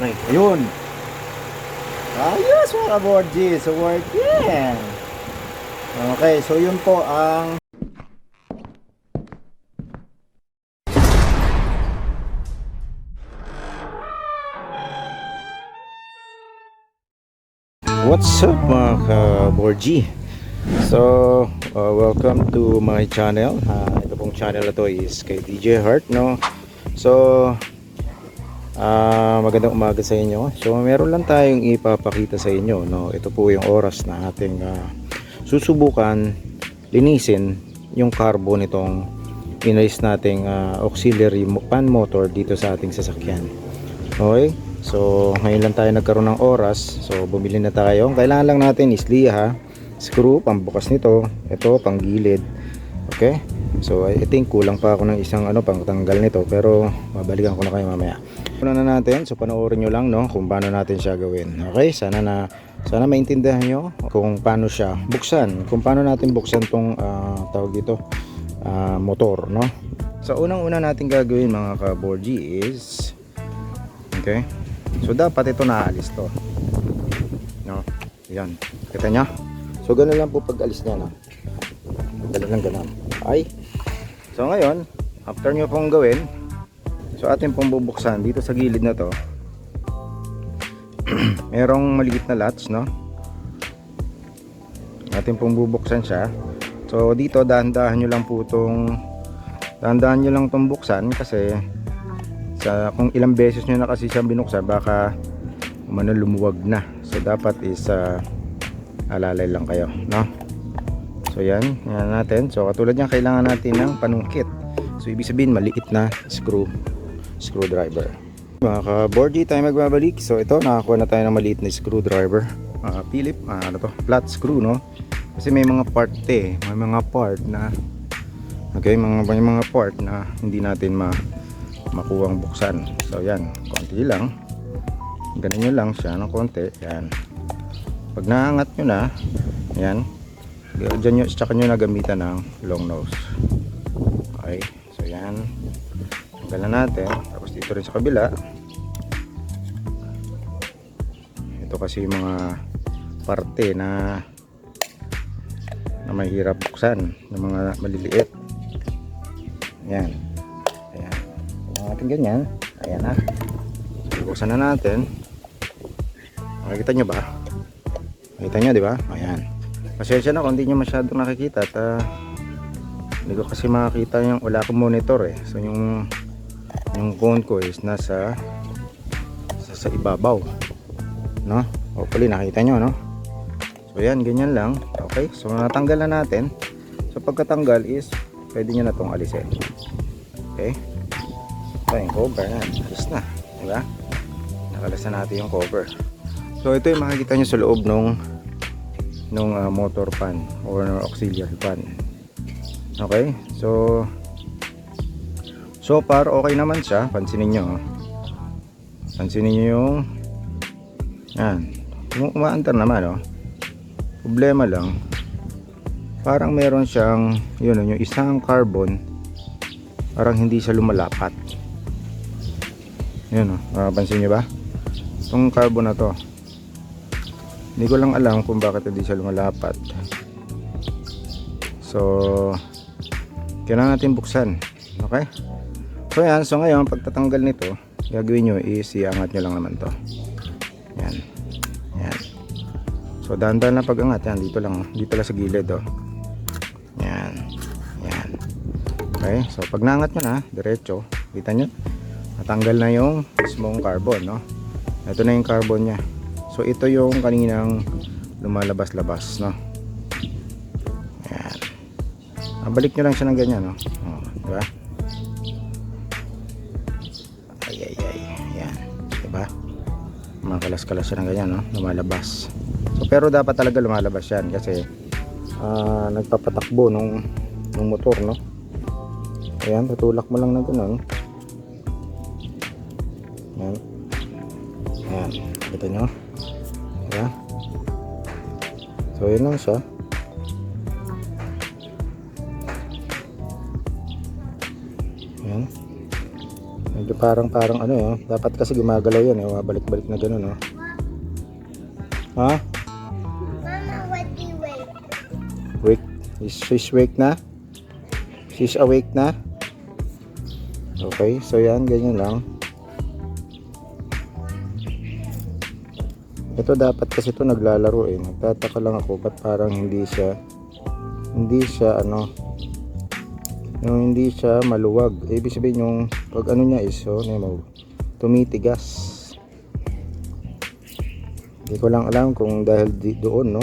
Okay, ayun. Ayos mga ka-Borgy. So working. Okay, so yun po ang what's up mga ka-Borgy. So welcome to my channel. Ito pong channel na to is kay DJ Heart, no? So magandang umaga sa inyo. So meron lang tayong ipapakita sa inyo, no? Ito po yung oras na ating susubukan linisin yung carbo nitong inalis nating auxiliary fan motor dito sa ating sasakyan. Okay, so ngayon lang tayo nagkaroon ng oras, so bumili na tayo. Ang kailangan lang natin is liha, screw, pambukas nito, ito pang gilid. Okay, so I think kulang pa ako ng isang pangtanggal nito, pero babalikan ko na kayo mamaya. Una na natin, so panoorin nyo lang, no, kung paano natin siya gawin. Okay, sana maintindihan nyo kung paano siya buksan, kung paano natin buksan tong tawag dito, motor, no. So unang-una natin gagawin mga ka-Borgy is, okay, so dapat ito naalis to, no. Yan, kita nyo, so ganun lang po pag alis nya, no. Dali lang ganun. Ay, so ngayon after nyo pong gawin, so atin pong bubuksan dito sa gilid na to. Merong maliit na latch, no. Atin pong bubuksan siya. So dito dahan-dahan nyo lang po tong buksan, kasi kung ilang beses nyo na kasi siya binuksan, baka lumuwag na. So dapat is alalay lang kayo, no. So yan natin. So katulad niyan, kailangan natin ng panungkit. So ibig sabihin maliit na screwdriver. Mga ka-Borgy, tayo magbabalik. So ito, nakakuha na tayo ng maliit na screwdriver. Philip, flat screw, no? Kasi may mga part may mga part na may mga part na hindi natin makuwang buksan. So yan, konti lang. Ganun nyo lang siya ng konti. Yan. Pag naangat nyo na, yan, dyan nyo, tsaka nyo na gamitan ng long nose. Okay, so yan, tanggalan natin. Tapos dito rin sa kabila, ito kasi yung mga parte na mahirap buksan, ng mga maliliit. Yan, ayan, kailangan natin ganyan. Ayan na, buksan na natin. Makikita nyo ba? Makikita nyo, di ba? Ayan. Pasensya na kung hindi nyo masyadong nakikita at hindi ko kasi makakita yung, wala akong monitor so yung phone ko is nasa sa ibabaw, no. Hopefully nakita nyo, no. So yan, ganyan lang. Okay, so natanggal na natin. So pagkatanggal is pwede nyo na itong alisin. Okay, so yung cover na alis na, diba? Nakalas na natin yung cover. So ito yung makikita nyo sa loob nung motor fan or auxiliary fan. Okay, so far okay naman siya. Pansinin nyo yung yan, umaandar naman, problema lang, parang meron siyang yung isang carbon, parang hindi siya lumalapat. Yun, pansin nyo ba itong carbon na to? Hindi ko lang alam kung bakit hindi siya lumalapat. So kailangan natin buksan. Okay, so yan. So ngayon pagtatanggal nito, gagawin nyo is iangat nyo lang naman to. Yan, yan. So dahan-dahan na pag-angat. Yan, dito lang sa gilid, yan, yan. Okay, so pag naangat nyo na diretso, kita nyo natanggal na yung mismong carbon, no. Ito na yung carbon nya. So ito yung kaninang lumalabas-labas, no. Yan. Balik nyo lang siya ng ganyan, no. Diba? Ay. Yan. Diba? Makalas-kalas siya ng ganyan, no. Lumalabas. So pero dapat talaga lumalabas yan kasi nagpapatakbo nung motor, no. Ayan, tutulak mo lang na gano'n. Yan. Yan. Kita nyo? Diba? So yun lang siya. Yan. Medyo parang ano dapat kasi gumagalaw yan balik-balik na gano'n Ha? Mama, what do you wait? Wake. She's awake na? She's awake na? Okay, so yan, ganyan lang. Ito dapat kasi ito naglalaro Nagtataka lang ako ba't parang hindi siya hindi siya maluwag. Ibig sabihin yung pag ano niya is tumitigas. Hindi ko lang alam kung dahil doon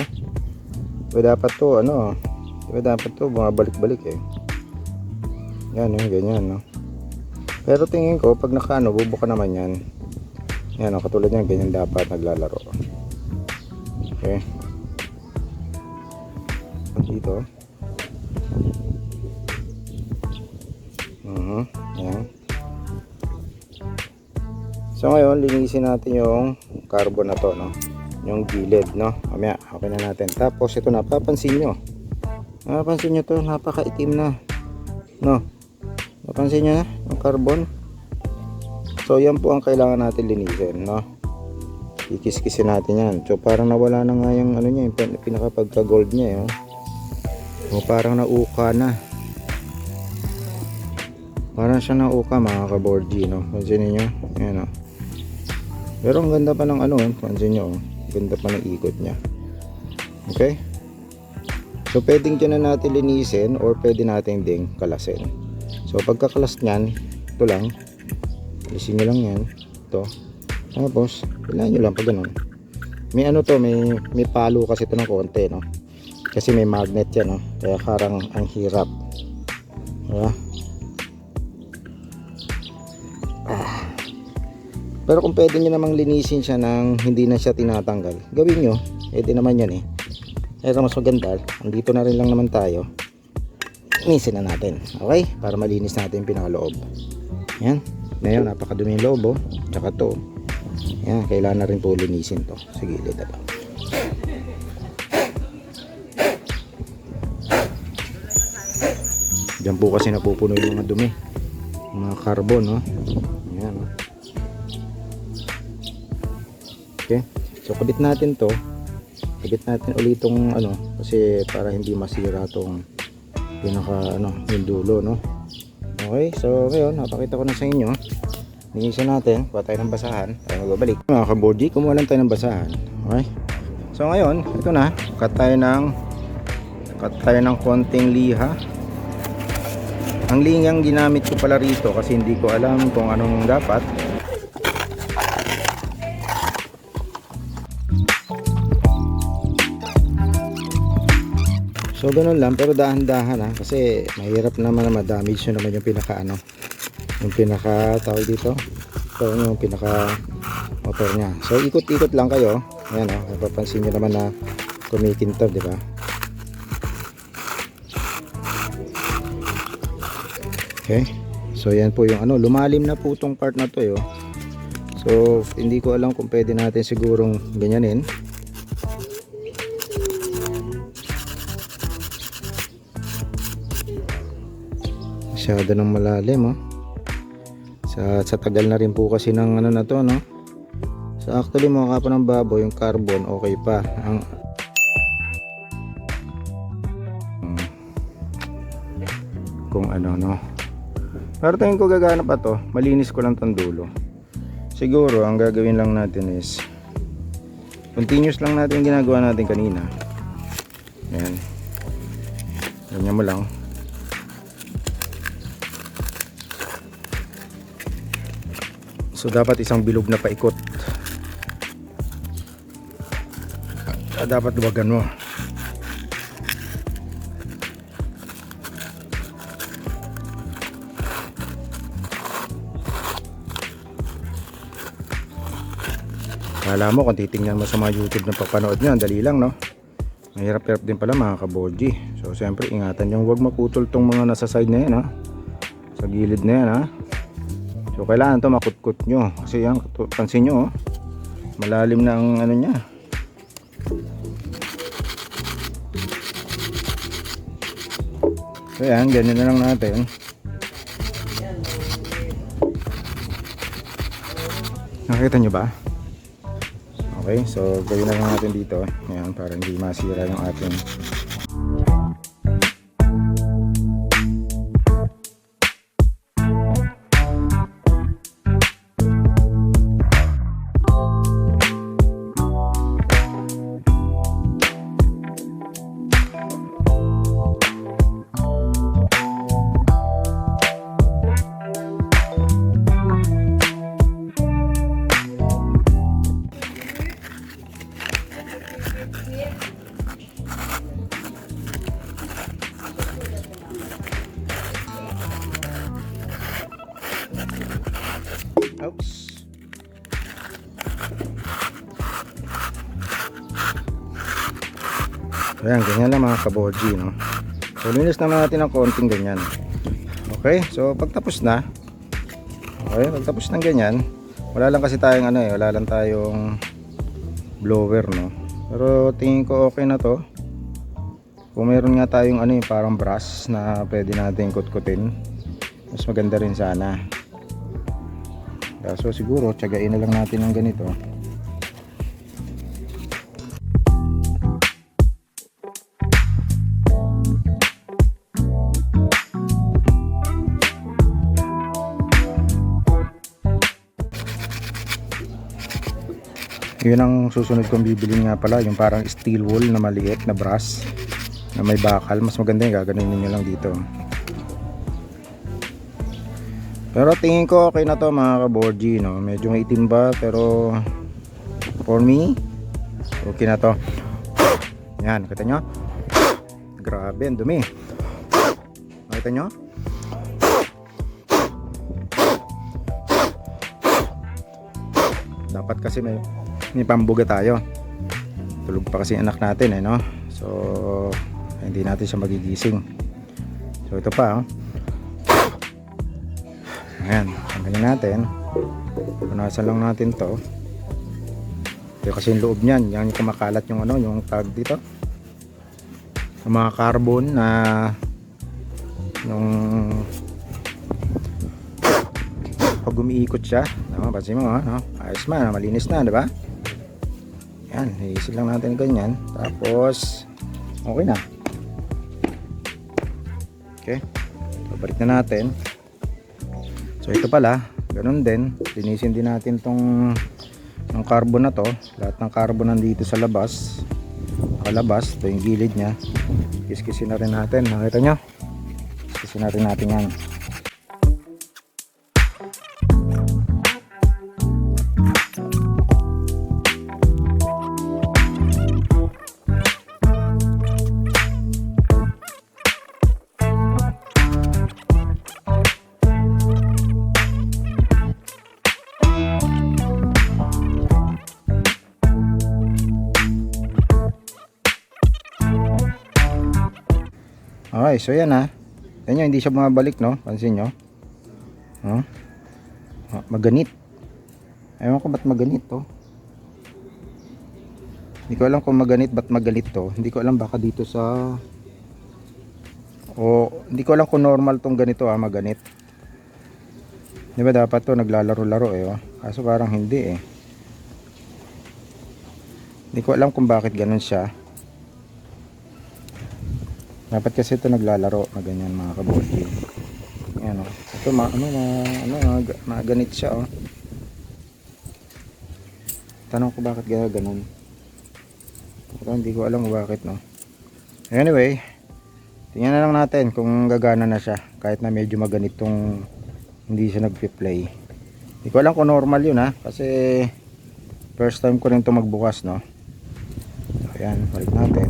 dapat to bumabalik-balik Yan ganyan Pero tingin ko pag bubuka naman yan. Yan katulad yan, ganyan dapat naglalaro. Okay. Dito. Yan. So ngayon, linisin natin yung carbon na to, yung gilid, Mamaya, okay na natin. Tapos ito napapansin nyo to, napakaitim na. Napansin nyo na yung carbon. So yan po ang kailangan natin linisin, Ikis-kisin natin yan. So parang nawala na nga yung niya, yung pinakapagka-gold niya, parang nauka na. Parang siya nauka mga ka-boardgy, Pansin niyo, yan Pero ang ganda pa ng pansin niyo, ganda pa ng ikot niya. Okay? So pwedeng dyan na natin linisin or pwede natin ding kalasin. So pagkakalas niyan, ito lang. Alisin nyo lang yan. Ito. Tapos, kailangan nyo lang pag ganun. May may palo kasi ito ng konti, Kasi may magnet yan, Kaya parang ang hirap. Diba? Pero kung pwede nyo namang linisin siya nang hindi na siya tinatanggal, gawin nyo. Pwede naman yan Pero mas maganda, andito na rin lang naman tayo. Linisin na natin. Okay? Para malinis natin yung pinakaloob. Yan. Ngayon, napakadumi yung lobo. Tsaka to. Yan, kailangan na rin po linisin to. Sa gilid ito. Diyan po kasi napupuno yung mga dumi. Mga carbon, Yan, Okay. So, kabit natin to. Kabit natin ulit itong kasi para hindi masira tong yung dulo, Okay, so ngayon napakita ko na sa inyo. Linisin natin, kuha tayo ng basahan. Tayo magbabalik. Mga ka-boardgy, kumuha lang tayo ng basahan. Okay. So ngayon, ito na. Cut tayo ng konting liha. Ang lihang ginamit ko pala rito kasi hindi ko alam kung anong dapat. So ganun lang, pero dahan-dahan kasi mahirap naman na ma-damage nyo naman yung pinaka tawag dito. So yung pinaka motor nya. So ikot-ikot lang kayo. Ayan napapansin nyo naman na kumikintab, di ba? Okay. So yan po yung lumalim na po tong part na to So hindi ko alam kung pwede natin sigurong ganyanin. Masyado ng malalim sa tagal na rin po kasi ng na to so actually mga kapa ng baboy yung carbon okay pa kung pero tingin ko gagana pa to, malinis ko lang tong dulo. Siguro ang gagawin lang natin is continuous lang natin yung ginagawa natin kanina. Ayan, ganyan mo lang. So dapat isang bilog na paikot. Dapat luwagan mo. Kala mo kung titingnan mo sa mga YouTube na papanood nyo, dali lang mahirap-hirap din pala mga ka-boardgy. So siyempre ingatan yung huwag maputol tong mga nasa side na yan sa gilid na yan So kailangan to makutkot nyo kasi yan, pansin nyo malalim na ang niya. So yan, ganyan na lang natin. Nakita nyo ba? Okay, so gawin na lang natin dito. Ayan, para hindi masira yung ating oops. Ayan, ganyan lang mga kaborgi, no? So, linis naman natin ng konting ganyan. Okay, so pagtapos na, okay, pagtapos ng ganyan, wala lang kasi tayong ano eh, wala lang tayong blower, no? Pero tingin ko okay na to. Kung meron nga tayong ano eh, parang brush na pwede natin kutkutin, mas maganda rin sana. So siguro tiyagain na lang natin ng ganito. Yun ang susunod kong bibili nga pala, yung parang steel wool na maliit na brass na may bakal. Mas maganda yung gaganunin nyo lang dito. Pero tingin ko okay na to mga kaborgi, no? Medyo maitim ba, pero for me okay na to. Yan, nakita nyo? Grabe, ang dumi. Nakita nyo? Dapat kasi may pambuga tayo. Tulog pa kasi anak natin eh, no? So hindi natin siya magigising. So ito pa, oh. Ayan, tanggalin natin. Punasan lang natin to. Ito kasi yung loob niyan, yan yung kumakalat yung ano, yung tag dito. Yung mga carbon na yung pag umiikot siya, no, pansin mo, no? Ayos man, malinis na, di ba? Yan, iisil lang natin ganyan. Tapos okay na. Okay, so balik na natin. So ito pala, ganun din, linisin din natin tong ng carbon na to. Lahat ng carbon nandito sa labas, kalabas, ito yung gilid nya. Kiskisin na rin natin, nakita nyo? Kiskisin na rin natin yan. Okay, so yan ha. Yan nyo, hindi siya bumabalik, no? Pansin nyo. Oh. Maganit. Ewan ko ba't maganit to. Hindi ko alam kung maganit ba't maganit to. Hindi ko alam baka dito sa hindi ko alam kung normal tong ganito maganit. Di ba dapat to naglalaro-laro eh, oh. Kaso parang hindi eh. Hindi ko alam kung bakit ganun siya. Dapat kasi ito naglalaro na ganyan mga kaborgi. Ayan, oh. Ito maganit siya, oh. Tanong ko bakit ganun. Pero hindi ko alam bakit, no. Anyway, tingnan na lang natin kung gagana na siya kahit na medyo maganit tong hindi siya nagpi-play. Hindi ko alam kung normal yun kasi first time ko rin ito magbukas, no. So, ayan, balik natin.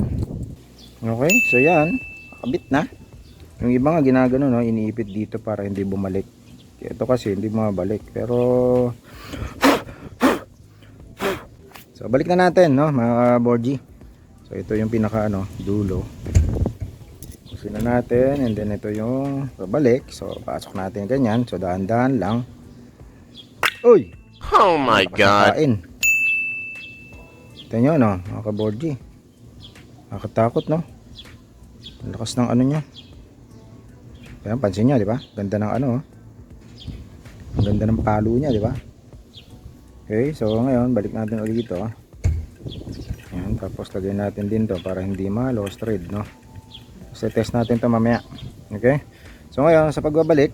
Okay, so yan, nakabit na. Yung iba nga ginagano, no, iniipit dito para hindi bumalik. Ito kasi hindi bumabalik. Pero so balik na natin, no, mga borgi. So ito yung pinaka dulo. Pusin na natin, and then ito yung babalik. So pasok natin ganyan. So dahan-dahan lang. Uy! Oh my God! Ito nyo, no, mga kaborgi. Nakakatakot, no? Ang lakas ng ano nya. Kaya pansin nyo, di ba? Ganda ng ang ganda ng palo nya, di ba? Okay, so ngayon balik natin ulit dito. Yan, tapos lagay natin din to para hindi ma-lost thread, no? So test natin to mamaya. Okay, so ngayon sa pagbabalik,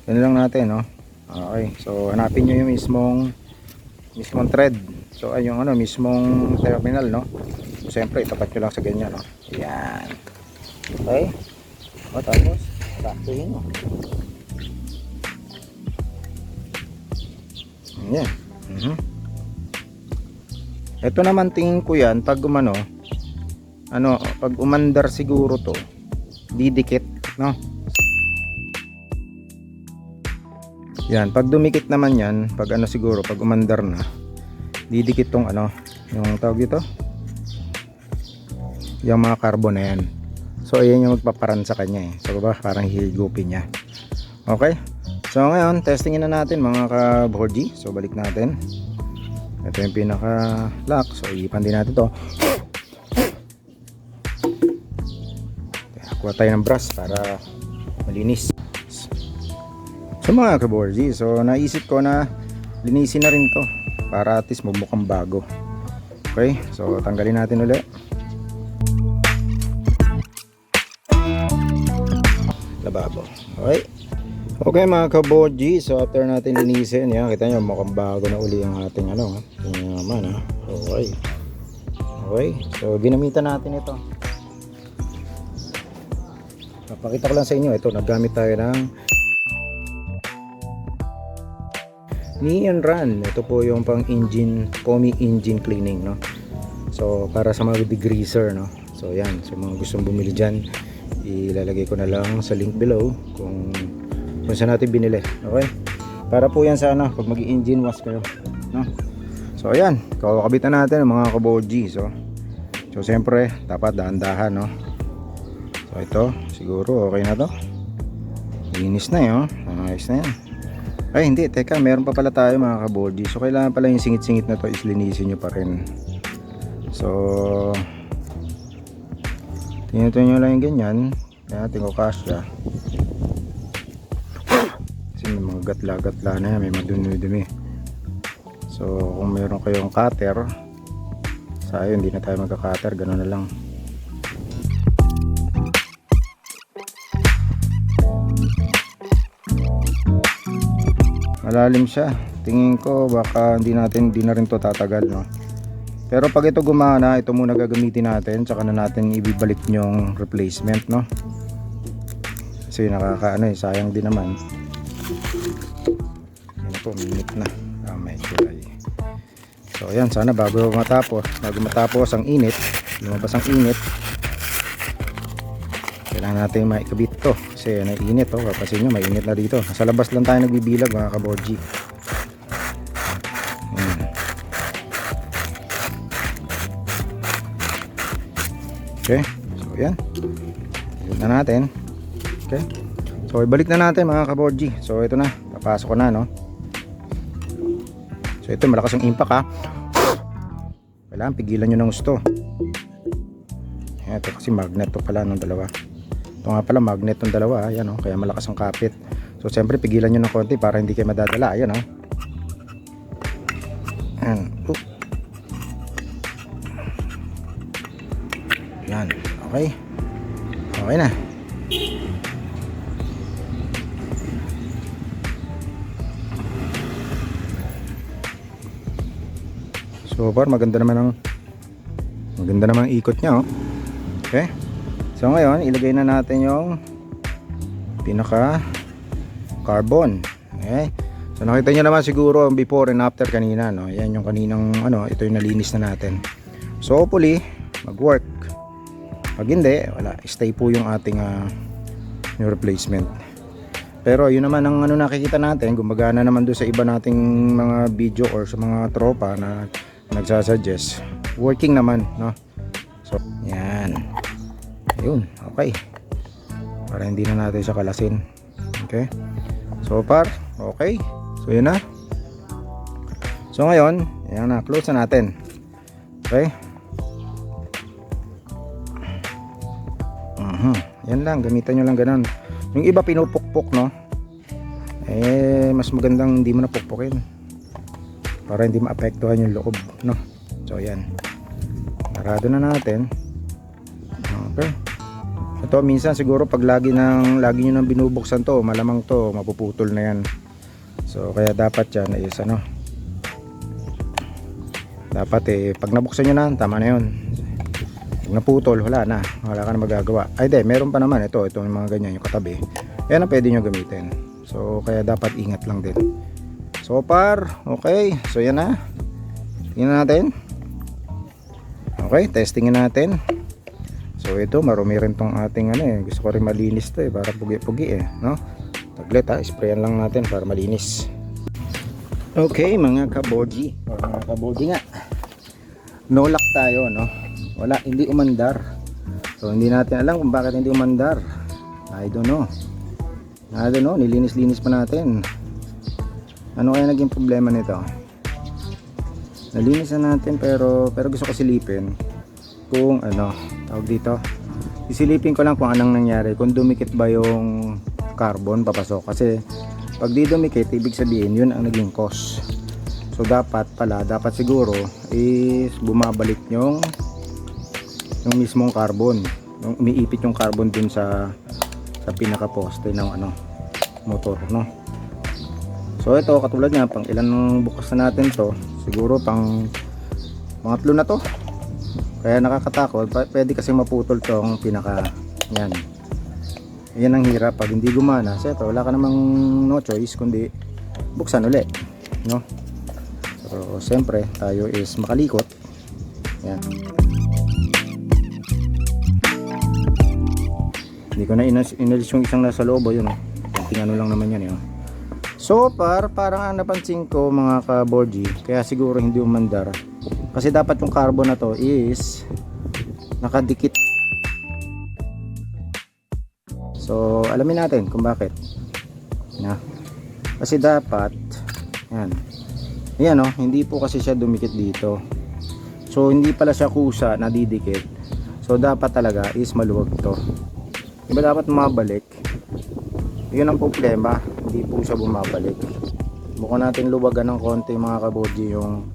ganun lang natin, no? Okay, so hanapin nyo yung mismong thread. So ay yung ano, mismong terminal, no? So siyempre itapat nyo lang sa ganyan, no? Yan. Okay, o tapos saktuhin mo. Yan. Ito naman tingin ko yan pag umano, pag umandar siguro to, didikit, no? Yan, pag dumikit naman yan, pag ano siguro, pag umandar na, didikit tong ano, yung tawag dito, yung mga carbon na yan. So ayan yung magpaparan sa kanya eh. So ba, parang hihigupin niya. Okay? So ngayon, testingin na natin mga ka-boardie. So balik natin. Ito yung pinaka lock. So iipan din natin to. Kuha tayo ng brush para malinis. So mga ka-boardie, so naisip ko na linisin na rin to para at least mukhang bago. Okay? So tanggalin natin ulit. Lababo. Okay. Okay mga kaboji, so after natin linisin, yan, kita nyo mukhang bago na uli ang ating ano, tingnan naman ha. Okay. Okay, so ginamitan natin ito. Papakita ko lang sa inyo, ito, naggamit tayo ng Neon Run. Ito po yung pang engine, Komi engine cleaning, no. So para sa mga degreaser, no. So yan, so mga gustong bumili dyan, ilalagay ko na lang sa link below kung saan natin binili. Okay, para po yan sa ano, pag mag-engine wash kayo, no? So ayan, kakabitan natin ang mga kaboji. So siyempre dapat dahan-dahan, no? So ito siguro okay na to, linis na yun, ayos na yan. Ay hindi, teka, meron pa pala tayo mga kaboji. So kailangan pala yung singit-singit na to is linisin nyo pa rin. So tingnan nyo lang yung ganyan. Natin ko kasya. Kasi may mga gatla-gatla na yan, may madumi-dumi. So kung meron kayong cutter, sayo hindi na tayo magka-cutter, gano'n na lang. Malalim siya. Tingin ko baka hindi na rin to tatagal, no? Pero pag ito gumana, ito muna gagamitin natin, tsaka na natin ibibalik yung replacement, no? Kasi nakakaano eh, sayang din naman. Yan po, minute na. Medyo ay. So ayan, sana bago matapos ang init, lumabas ang init, kailangan natin maikabit to. Kasi yan ay init, oh. Kapasin nyo, may init na dito. Sa labas lang tayo nagbibilag mga kaboji. Okay, so yan, ibalik na natin. Okay, so ibalik na natin mga kaboji. So ito na, papasok ko na, no. So ito, malakas yung impact ha. Kailangan pigilan nyo ng gusto. Ito kasi magnet to pala ng dalawa. Ito nga pala magnet ng dalawa, ayan, oh, kaya malakas ang kapit. So siyempre pigilan nyo ng konti para hindi kayo madadala. Ayan, oh. Ayan. Yan, okay. Okay na. So far maganda naman ang ikot niya, oh. Okay. So ngayon, ilagay na natin yung pinaka carbon. Okay. So nakita niyo naman siguro ang before and after kanina, no. Yan yung kaninang ano, ito yung nalinis na natin. So hopefully mag-work. Pag hindi, wala, stay po yung ating yung replacement. Pero yun naman ang ano nakikita natin, gumagana naman doon sa iba nating mga video or sa mga tropa na nagsasuggest. Working naman, no? So, yan. Yun, okay. Para hindi na natin siya kalasin. Okay? So far, okay. So yun na. So ngayon, yan na, close na natin. Okay? Yan lang, gamitan nyo lang ganun. Yung iba pinupukpok, no, mas magandang hindi mo na pukpukin. para hindi maapektuhan yung loob, no? So yan, sarado na natin. Okay, ito minsan siguro pag lagi nyo nang binubuksan to, malamang to mapuputol na yan. So kaya dapat yan is ano, dapat pag nabuksan nyo na, tama na yun. Pag naputol, wala ka na magagawa. Ay de, meron pa naman ito yung mga ganyan, yung katabi, yan ang pwede nyo gamitin. So kaya dapat ingat lang din. So far okay, so yan na, tingnan natin. Okay, testingin natin. So ito, marumi rin tong ating gusto ko rin malinis to para pugi-pugi no? Taglit sprayan lang natin para malinis. Okay mga kaboji, mga kaboji nga, no lock tayo, no? Wala, hindi umandar. So hindi natin alam kung bakit hindi umandar. I don't know, nilinis-linis pa natin. Ano kaya naging problema nito? Nalinis na natin pero gusto ko silipin kung tawag dito, isilipin ko lang kung anong nangyari, kung dumikit ba yung carbon papasok. Kasi pag di dumikit, ibig sabihin yun ang naging cause. So dapat siguro is bumabalik yung mismong carbon, yung umiipit yung carbon dun sa pinaka poste ng motor, no? So ito, katulad niya, pang ilan bukas na natin to, siguro pang pangatlo na to. Kaya nakakatakot, pwede kasi maputol tong pinaka yan. Yan ang hirap pag hindi gumana. So ito, wala ka namang no choice kundi buksan uli, no? So siyempre tayo is makalikot. Yan. Hindi ko na inalis yung isang nasa loob, yun tingnan lang naman yan, yun. So far, parang ang napansin ko mga ka-boardie, kaya siguro hindi umandar. Kasi dapat yung carbon na to is nakadikit. So alamin natin kung bakit. Kasi dapat yan hindi po kasi siya dumikit dito. So hindi pala siya kusa nadidikit. So dapat talaga is maluwag to. Diba dapat mabalik? Yun ang problema, hindi po siya bumabalik. Bukan natin luwagan ng konti mga kaboji yung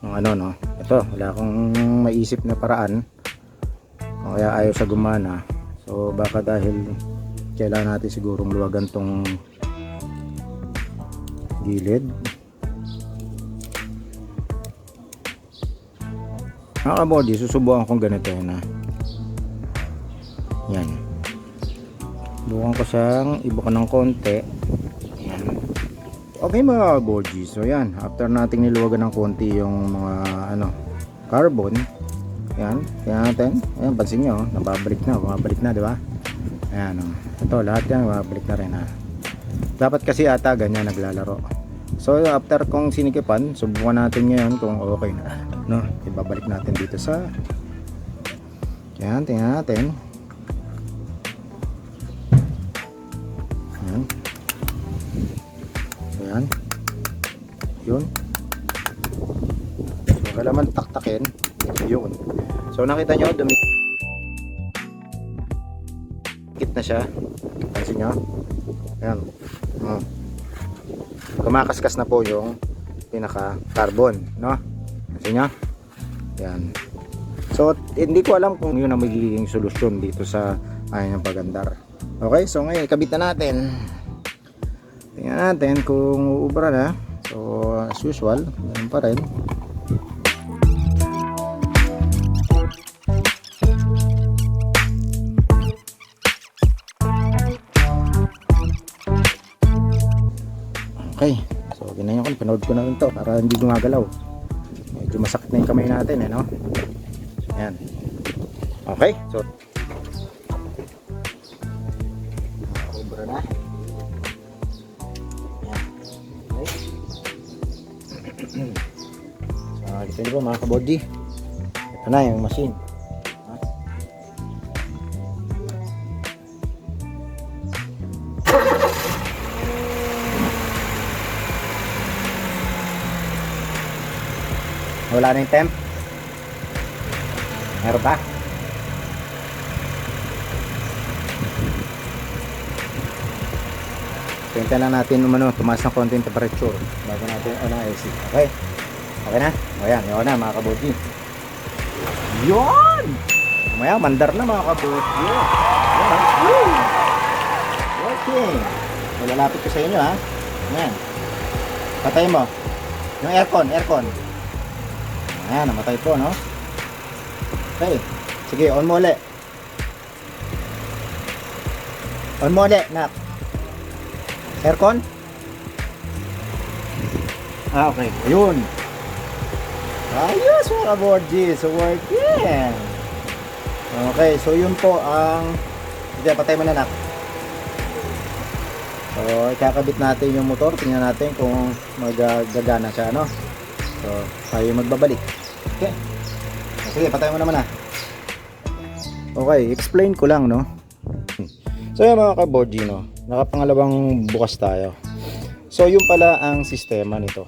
no. Ito, wala akong maisip na paraan, kaya ayaw siya gumana. So baka dahil kailangan natin sigurong luwagan tong gilid. Mga kaboji, susubukan kong ganito yan. Bukan ko siyang ibukan ng konti. Yan. Okay mga kaboji, so yan, after nating niluwagan ng konti yung mga carbon, yan, tingnan natin. Ayan, pansin nyo, bumabalik na, di ba? Ayan, ito lahat yan, bumabalik na rin Dapat kasi ata ganyan naglalaro. So after kong sinikipan, subukan natin ngayon kung okay na, no? Ibabalik natin dito sa yan, tingnan natin. Ayan. Yun. So kailangan taktakin. Yun. So nakita nyo, dumikit na siya. Pansin nyo. Ayan. Kumakaskas na po yung pinaka carbon, no? Pansin nyo. Ayan. So hindi ko alam kung yun ang magiging solusyon dito sa yung pagandar. Okay, so ngayon ikabit na natin. Tingnan natin kung uubra na. So as usual, ganun pa rin. Okay, so ganyan ko, pinood ko na rin to para hindi gumagalaw. Medyo masakit na yung kamay natin, no? Ayan. Okay, so uubra na. So, dito ba mga kabody? Ito na yung machine. Wala na yung temp? Meron ba? So, hintayin lang natin tumaas ng konti yung temperature bago natin on ang AC. Okay? Okay na? O yan, yun na mga kabodji. Yun! Maya, mandar na mga kabodji. Yan, woo! Okay. So, lalapit ko sa inyo ha. Yan. Patay mo. Yung aircon. Ayan, namatay po, no? Okay. Sige, on mo ulit. On mo ulit, nak. Aircon? Okay. Ayun. Ayos mga kabodji. So, working. Okay, so yun po ang... Sige, patay mo na, nak. So, ikakabit natin yung motor. Tingnan natin kung magagana siya, no? So, tayo magbabalik. Okay. Sige, patay mo naman na. Okay, explain ko lang, no? So, yung mga kabodji, no? Nakapangalawang bukas tayo. So, yun pala ang sistema nito.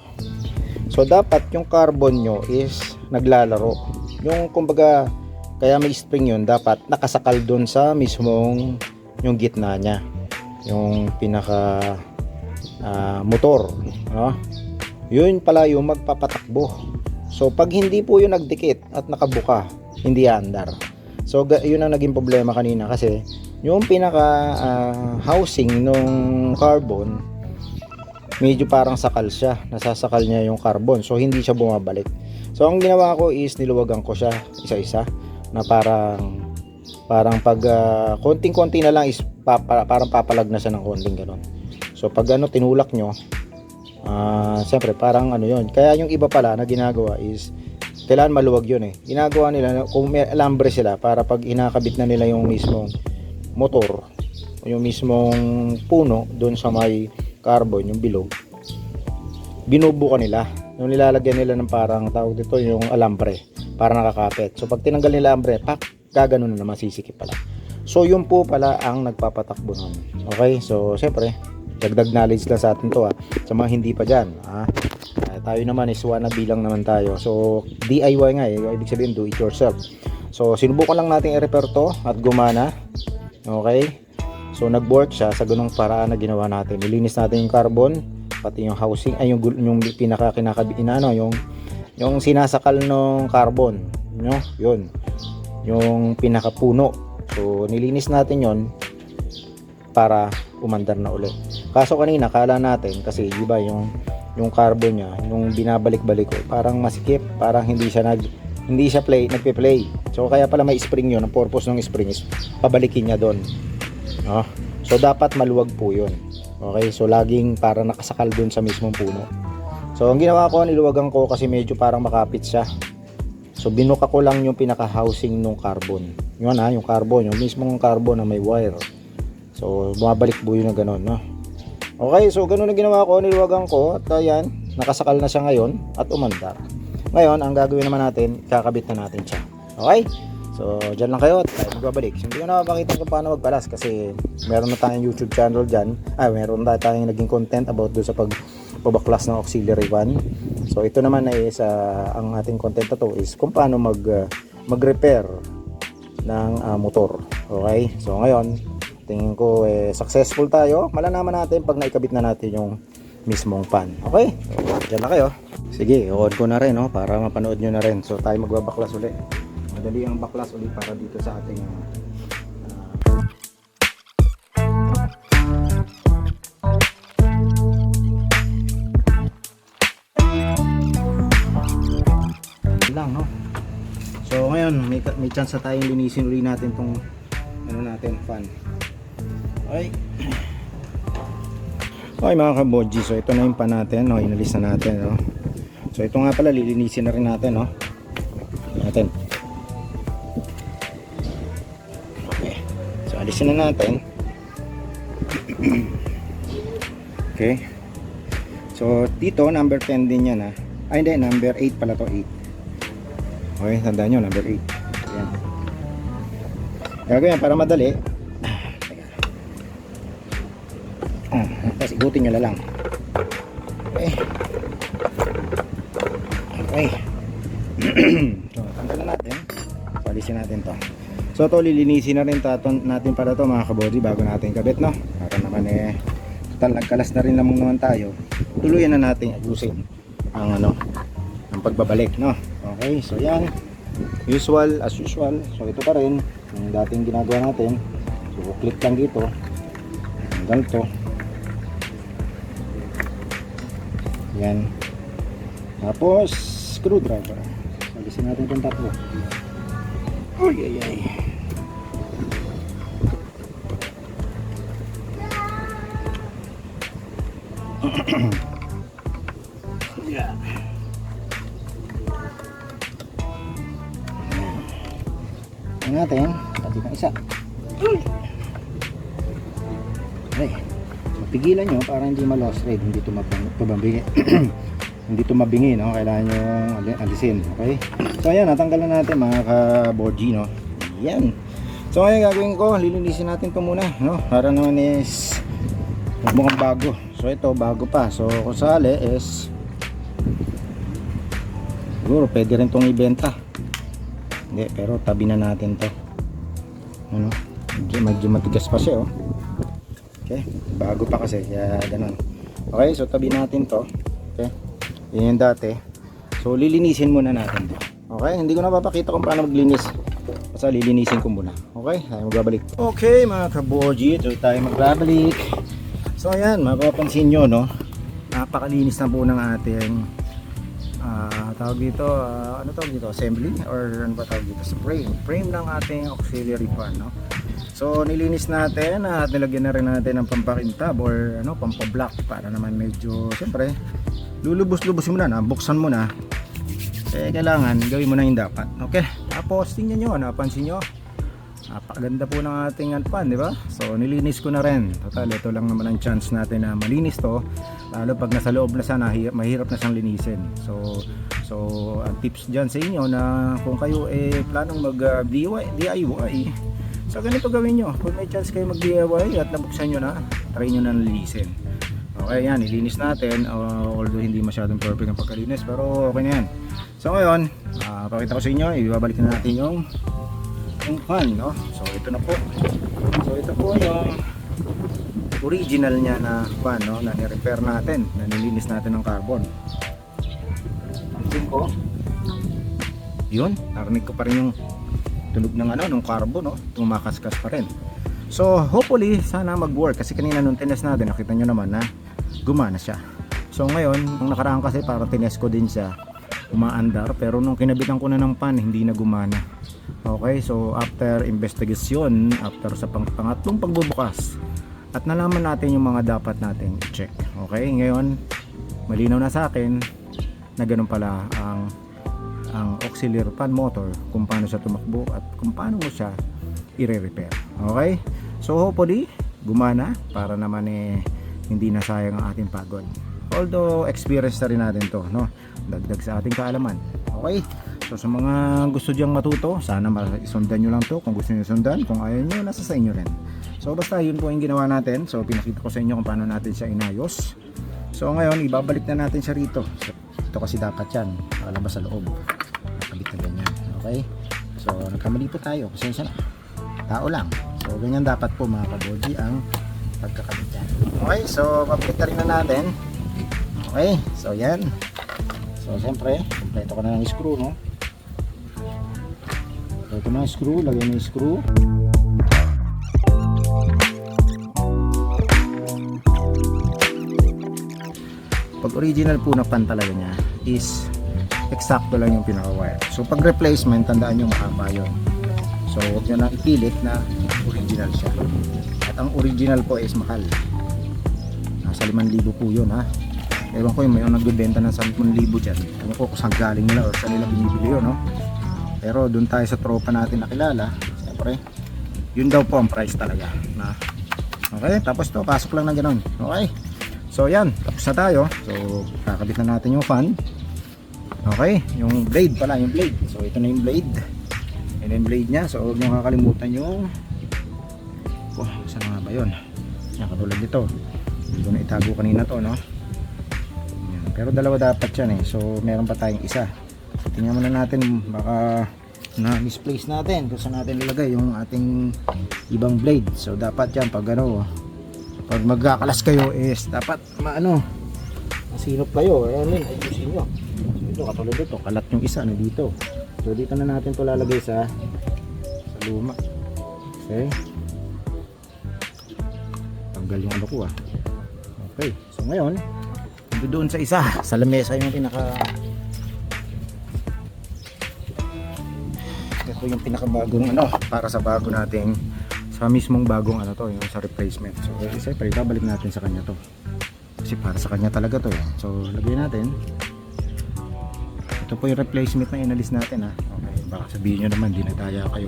So, dapat yung carbon nyo is naglalaro. Yung, kumbaga, kaya may spring yun, dapat nakasakal dun sa mismong yung gitna niya. Yung pinaka motor, no? Yun pala yung magpapatakbo. So pag hindi po yung nagdikit at nakabuka, hindi andar. So yun ang naging problema kanina kasi yung pinaka housing nung carbon medyo parang sakal siya, nasasakal niya yung carbon, so hindi siya bumabalik. So ang ginawa ko is niluwagan ko siya isa-isa na parang pag konting-konti na lang is parang papalag na siya ng konting gano'n. So pag tinulak nyo, siyempre parang yun. Kaya yung iba pala na ginagawa is kailangan maluwag yun eh. Ginagawa nila kung may alambre sila para pag inakabit na nila yung mismong motor o yung mismong puno doon sa may carbon, yung bilog, binubuka nila. Yung nilalagyan nila ng parang tawag dito yung alambre para nakakapit. So pag tinanggal nila alambre, gaganon na naman, sisikip pala. So yun po pala ang nagpapatakbo nun. Okay, so siyempre dagdag knowledge lang sa atin to sa mga hindi pa dyan tayo naman is wannabe lang naman tayo. So DIY nga ibig sabihin do it yourself. So sinubukan lang natin i-repair to at gumana. Okay, so nag-work siya sa ganung paraan na ginawa natin. Nilinis natin yung carbon, pati yung housing, ay yung pinaka kinakabit yung sinasakal ng carbon, no? Yun yung pinakapuno. So nilinis natin yon para umandar na ulit. Kaso kanina kala natin kasi iba yung carbon niya, yung binabalik-balik ko, parang masikip, parang hindi siya nagpe-play. So kaya pala may spring yun. Ang purpose ng spring is pabalikin niya doon. No? So dapat maluwag po yun. Okay, so laging para nakasakal doon sa mismong puno. So ang ginawa ko, niluwagan ko kasi medyo parang makapit siya. So binuka ko lang yung pinaka-housing ng carbon. Yun yung carbon, yung mismong carbon na may wire. So bumabalik po yun na gano'n, no? Okay, so gano'n na ginawa ko, niluwagan ko at ayan, nakasakal na siya ngayon at umandar. Ngayon, ang gagawin naman natin, kakabit na natin siya. Okay? So dyan lang kayo at tayo magbabalik. Hindi ko na mapakita kung paano magbalas kasi meron na tayong YouTube channel dyan. Meron na tayong naging content about doon sa pagbaklas ng auxiliary fan. So ito naman ay ang ating content na to is kung paano mag-repair ng motor. Okay? So ngayon, tingin ko successful tayo. Malalaman natin pag naikabit na natin yung mismong fan. Okay? So dyan lang kayo. Sige, i-on ko na rin para mapanood nyo na rin. So tayo magbabaklas ulit. Madali ang baklas ulit para dito sa ating lang, no? So ngayon may chance na tayong linisin ulit natin tong fan. Okay. Okay mga kabodji, so ito na yung pan natin, inalis na natin, no? So ito nga pala, lilinisin na rin natin, no? Okay. So alisin na natin. Okay. So dito number 10 din yan, hindi, number 8 pala to, 8. Okay, tandaan nyo, number 8. Ayan. Gagawin para madali. Tapos igutin nyo na lang. Okay. Okay. So, tanggal na natin. So, alisin natin to. So, to lilinisin na rin natin para to mga kabody bago natin kabit, no? Para naman total nagkalas na rin naman tayo. Tuluyan na natin ayusin ang pagbabalik, no? Okay, so yan, usual as usual. So ito pa rin yung dating ginagawa natin. So click lang dito hanggang to. Yan, tapos screwdriver. Alisin natin itong tatlo. Uy, ay, ay. Yeah. Tingnan natin, pati ng isa. Okay. So, pigilan nyo para hindi ma-loss rate, hindi tumabingi. Hindi tumabingi, no? Kailangan nyo alisin, okay? So, ayan, natanggalan natin mga ka-boardgy, no? Yan. So, ayan, gagawin ko, lilinisin natin ito muna, no? Para naman is mukhang bago. So, ito, bago pa. So, kung sali is siguro, pwede rin itong ibenta. Hindi, pero tabi na natin to. Ano? Medyo matigas pa siya, oh. Okay, bago pa kasi, kaya ganun. Okay, so tabi natin to. Okay, yan yung dati. So lilinisin muna natin to. Okay, hindi ko na papakita kung paano maglinis. Basta lilinisin ko muna. Okay, tayo magbabalik. Okay mga kaboji, ito tayo magbabalik. So ayan, mapapansin nyo, no? Napakalinis na po ng ating tawag dito, ano tawag dito, assembly or ano ba tawag dito, sa frame ng ating auxiliary fan, no? So nilinis natin at nilagyan na rin natin ng pampakintab or ano, pampablock para naman medyo, siyempre lulubos-lubos mo na, buksan mo na, kailangan gawin mo na yung dapat. Okay, tapos tingnan nyo, napansin nyo, napakaganda po ng ating fan, di ba? So nilinis ko na rin. Total, ito lang naman ang chance natin na malinis to, lalo pag nasa loob na sana, mahirap na siyang linisin. So ang tips dyan sa inyo na kung kayo planong mag DIY, so ganito gawin nyo. Kung may chance kayo mag DIY at nabuksan nyo na, try nyo na linisin. Okay, yan, ilinis natin, although hindi masyadong perfect ang pagkalinis, pero okay na yan. So ngayon, pakita ko sa inyo, ibabalik na natin yung fan, no? So ito na po. So ito po yung original niya na fan, no? Na ni-repair natin, na nilinis natin ng carbon. Pansin ko, yun, narinig ko pa rin yung tunog ng ano, ng carbon, no? Tumakaskas pa rin. So hopefully sana mag-work, kasi kanina nung tinest natin, nakita nyo naman na gumana siya. So ngayon, nung nakaraan kasi parang tinest ko din siya, umaandar, pero nung kinabitan ko na ng fan, hindi na gumana. Okay, so after investigation, after sa pangatlong pagbubukas, at nalaman natin yung mga dapat natin i-check. Okay, ngayon malinaw na sa akin na ganun pala ang auxiliary fan motor, kung paano siya tumakbo at kung paano mo siya i-repair. Okay, so hopefully gumana para naman hindi na sayang ang ating pagod. Although experience na rin natin to, no? Dagdag sa ating kaalaman. Okay, so sa mga gusto diyang matuto, sana isundan nyo lang to. Kung gusto nyo sundan, kung ayaw nyo, nasa sa inyo rin. So basta yun po yung ginawa natin. So pinakita ko sa inyo kung paano natin siya inayos. So ngayon, ibabalik na natin siya rito. So, ito kasi dapat yan, nakalabas sa loob, nakabit na ganyan. Okay, so nagkamali po tayo, pasensya na, tao lang. So ganyan dapat po mga kaboji ang pagkakabit yan. Okay, so papalik na rin na natin. Okay, so yan. So siyempre, kompleto ka na ng screw, no? So ito na yung screw, lagay na yung screw. Pag original po na pan talaga niya is eksakto lang yung pinaka-wire. So pag replacement, tandaan nyo mahaba yun. So huwag nyo na ipilit na original siya. At ang original po is mahal. Nasa 5,000 po yun, ha. Ewan ko yung may nagbibenta ng 10,000 dyan. Ewan ko kung saan galing nila o saan nila binibili yun, no? Pero dun tayo sa tropa natin nakilala, siyempre yun daw po ang price talaga na. Okay, tapos to, pasok lang na gano'n. Okay, so yan, tapos na tayo. So kakabit na natin yung fan. Okay, yung blade pala, yung blade. So ito na yung blade. And then blade nya, so huwag nyo kakalimutan yung saan nga ba yun? Yan, katulad dito. Hindi ko na itago kanina to, no? Pero dalawa dapat yan so meron pa tayong isa. Tingnan muna natin, baka na misplace natin kung saan natin ilagay yung ating ibang blade. So dapat yan pag pag magkakalas kayo is dapat masinop kayo. Ayan, ayusin nyo. So Ito, katulad ito, kalat yung isa, ano dito. So, dito na natin to lalagay sa luma. Okay. Tanggal yung ano ko ah. Okay, so ngayon, doon sa isa, sa lamesa yung ito yung pinakabagong ano, para sa bago nating, sa mismong bagong ano to, yung sa replacement. So, siyempre, babalik natin sa kanya to. Kasi para sa kanya talaga to eh. So, lagay natin. Ito po yung replacement na inalis natin ha. Okay, baka sabihin nyo naman, dinadaya kayo.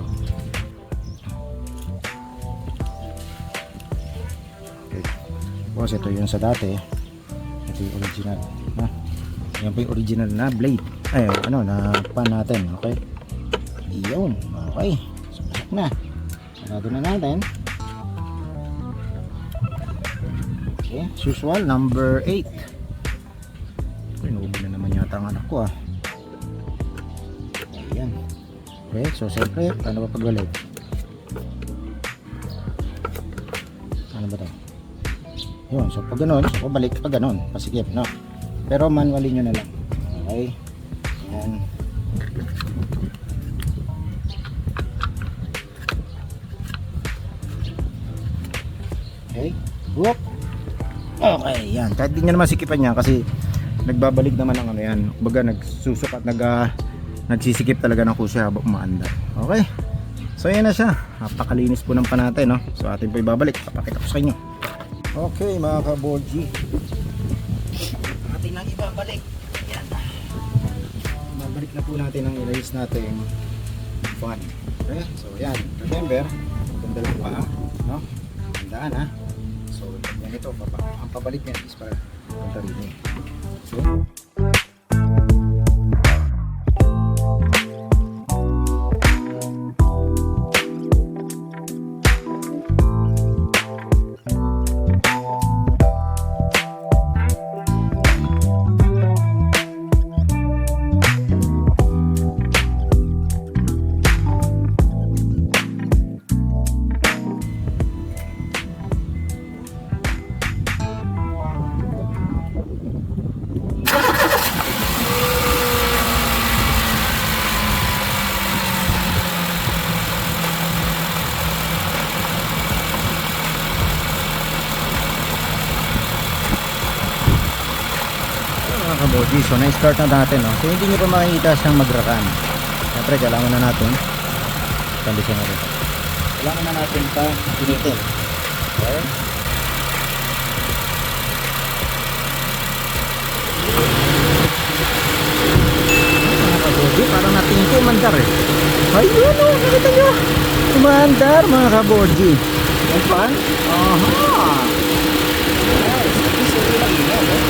Okay. Tapos ito yung sa dati. Ito yung original. Ha? Yan po yung original na blade. Ay, ano, na pan natin. Okay. Iyon. Okay. So, pasok na. Sarado na natin. Okay. As usual, number 8. Inuubo na naman yata ang anak ko ah. Ayan. Okay, so siyempre, paano ba pagbalik? Ano ba ito? Yun, so pag ganun, so pabalik pag ganun, pasikip, no? Pero manually nyo na lang. Okay. Ayan. Okay. Whoop. Okay, yan. Kahit di nyo naman sikipan niya kasi nagbabalik naman ang ano yan. Kumbaga nagsusukat, nagsisikip talaga ng kusya habang umaandar. Okay. So yan na siya. Napakalinis po ng panate, no? So atin po ibabalik. Papakita ko sa inyo. Okay, mga kabolji. Atin nang ibabalik. Yan. Babalik na po natin ang erase natin fan. Okay. So yan. Remember, ganda lang pa, no? Tandaan ha. So yan ito. Ang pabalik niya is para punta rin eh. So kabodi, so na-start na natin, no? So hindi nyo pa makikita siyang magrakan. Siyempre kailangan na natin kondisyon natin. Kailangan na natin pa pinitin. Okay? Mga kabodi, parang natingin ko umandar eh. Ayun o, nakita nyo? Umandar mga kabodi. Yan pa? Aha! Yes, kasi lang yan eh.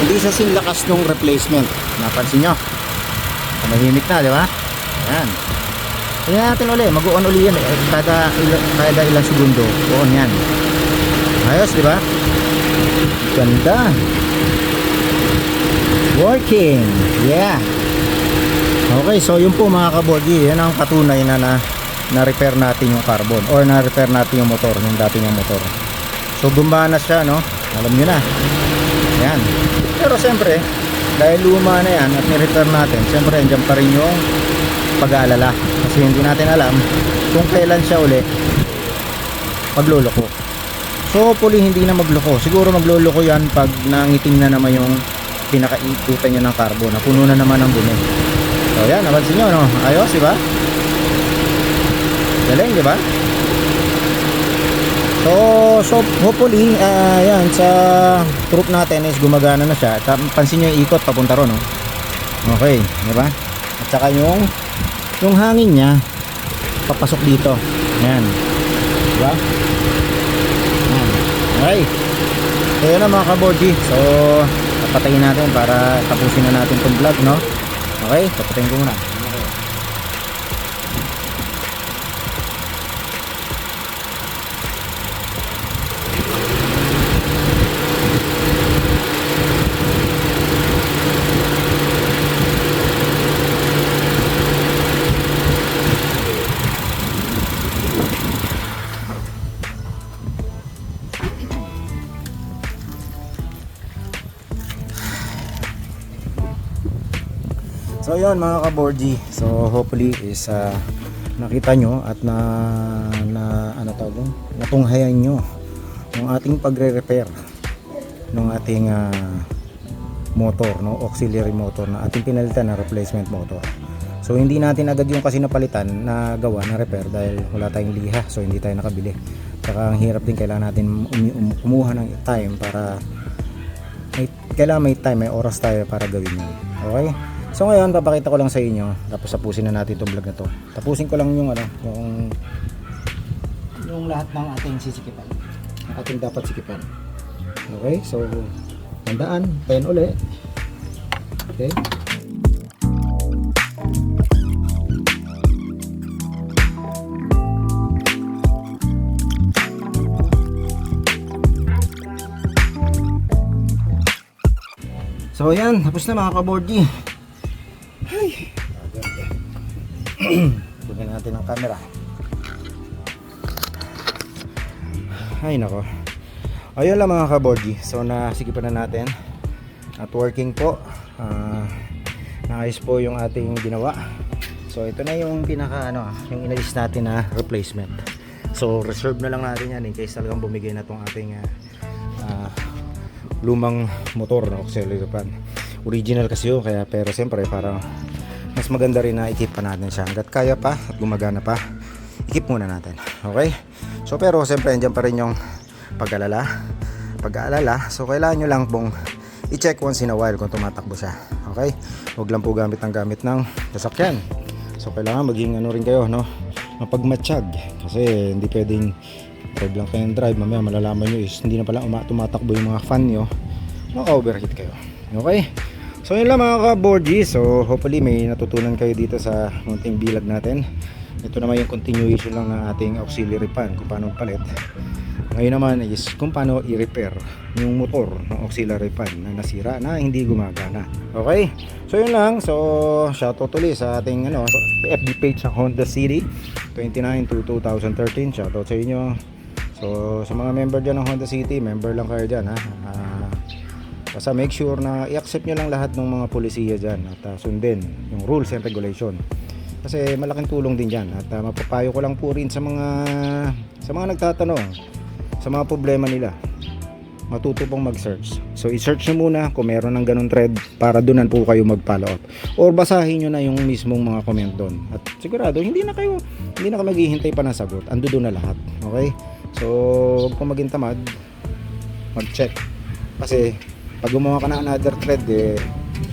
Hindi sa sinlakas nung replacement. Napansin nyo? Tumahimik na, di ba? Ayan. Tingnan natin ulit, mag-on uli yan eh. Kada ilang segundo on yan. Ayos, di ba? Ganda. Working. Yeah. Okay, so yun po mga kabogi, yan ang patunay na repair natin yung carbon or na repair natin yung motor, yung dati yung motor. So gumana siya, no? Alam nyo na. Yan. Pero siyempre, dahil luma na yan at ni-repair natin, siyempre andyan pa rin yung pag-aalala. Kasi hindi natin alam kung kailan siya uli magluloko. So hopefully hindi na magloko. Siguro magluloko yan pag nangitim na naman yung pinakaikutan niya ng carbon. Napuno na naman ng dumi. So yan, napansin nyo, no? Ayos, diba? Galing, di ba? So hopefully yan sa troop natin is gumagana na siya. Pansin niyo yung ikot papunta ron, no? Okay, di ba? At saka yung hangin niya papasok dito. Ayan. Di ba? Ayan. Okay. So yun na mga kaboji. So papatayin natin para tapusin na natin tong vlog, no? Okay, papatayin ko muna. So yun mga ka-Borgie, so hopefully is nakita nyo at ano tawag doon, natunghayan nyo yung ating pagre-repair ng ating motor, no, auxiliary motor na ating pinalitan na replacement motor. So hindi natin agad yung kasi napalitan na gawa na repair dahil wala tayong liha, so hindi tayo nakabili. Saka ang hirap din, kailangan natin kumuha ng time para may time, may oras tayo para gawin yun. Okay? So ngayon papakita ko lang sa inyo, tapos tapusin na natin itong vlog na to. Tapusin ko lang yung yung lahat ng ating sisikipan, ating dapat sikipan. Okay, so tandaan, pen uli. Okay, so yan, tapos na mga ka-Borgie. Bigyan natin ng camera. Ay nako. Ayun lang mga ka-Borgie. So nasikipan na natin at working po. Naayos po yung ating ginawa. So ito na yung pinaka yung inalis natin na replacement. So reserve na lang natin yan in case talagang bumigay na tong ating lumang motor, no, auxiliary pan. Original kasi yun, kaya pero siyempre parang mas maganda rin na i-keep pa natin siya hanggat kaya pa at gumagana pa. I-keep muna natin. Okay? So pero siyempre andyan pa rin yung pag-aalala. So kailangan nyo lang pong i-check once in a while kung tumatakbo siya. Okay? Huwag lang po gamit ng sasakyan. So kailangan maging rin kayo, no, mapagmatsyag, kasi hindi pwedeng drive lang kayong drive, mamaya malalaman nyo is hindi na pala tumatakbo yung mga fan nyo, maka-overheat kayo. Okay? So yun lang mga ka-Borgie. So hopefully may natutunan kayo dito sa munting bilag natin. Ito naman yung continuation lang ng ating auxiliary pan, kung paano palit. Ngayon naman is kung paano i-repair yung motor ng auxiliary pan na nasira, na hindi gumagana. Okay? So yun lang. So shoutout ulit sa ating FB page ng Honda City 29 to 2013. Shoutout sa inyo. So sa mga member dyan ng Honda City, member lang kayo dyan, ha. Basta make sure na i-accept nyo lang lahat ng mga polisiya dyan at sundin yung rules and regulation, kasi malaking tulong din dyan. At mapapayo ko lang po rin sa mga nagtatanong sa mga problema nila, matuto pong mag-search. So i-search nyo muna kung meron ng ganun thread, para doon po kayo mag-follow up, or basahin nyo na yung mismong mga comment doon, at sigurado hindi na kayo maghihintay pa ng sagot, ando doon na lahat. Okay? So huwag pong maging tamad, mag-check, kasi pag gumawa ka na another thread,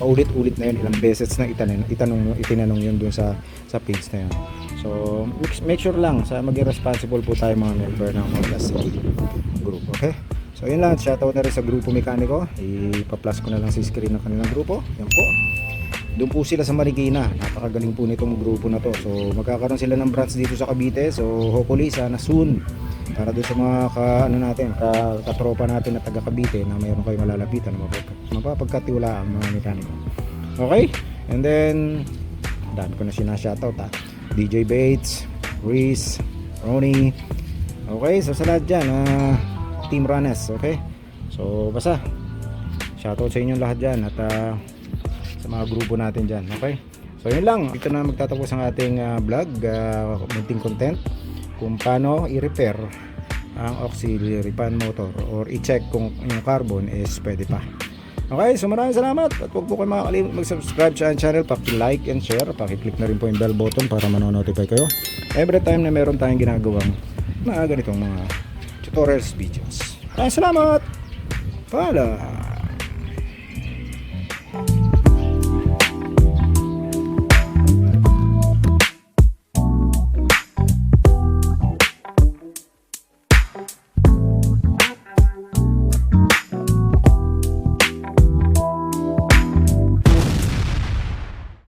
paulit-ulit na yun, ilang beses na itinanong yun dun sa page na yun. So make sure lang sa maging responsible po tayo mga member ng Honda City group. Okay? So yun lang, shoutout na rin sa Grupo Mekaniko. Ipa-plus ko na lang sa screen ng kanilang grupo. Yan po, doon po sila sa Marikina. Napakagaling po nitong grupo na to. So magkakaroon sila ng branch dito sa Cavite. So hopefully sana soon, para doon sa mga katropa natin na taga Cavite na mayroon kayo malalapitan, mapapagkatiwalaan ang mga mekaniko. Okay? And then dami ko na sinashoutout, DJ Bates, Reese, Ronnie. Okay, so sa lahat dyan, Team Ranes. Okay, so basta shoutout sa inyong lahat dyan at sa mga grupo natin dyan. Okay, so yun lang, dito na magtatapos ang ating vlog, munting content kung paano i-repair ang auxiliary pan motor, or i-check kung yung carbon is pwede pa. Okay, so maraming salamat, at huwag po kayo makakalimut mag-subscribe sa channel, paki-like and share, paki-click na rin po yung bell button para manonotify kayo every time na meron tayong ginagawang mga ganitong mga tutorials videos. Maraming salamat. Paalam.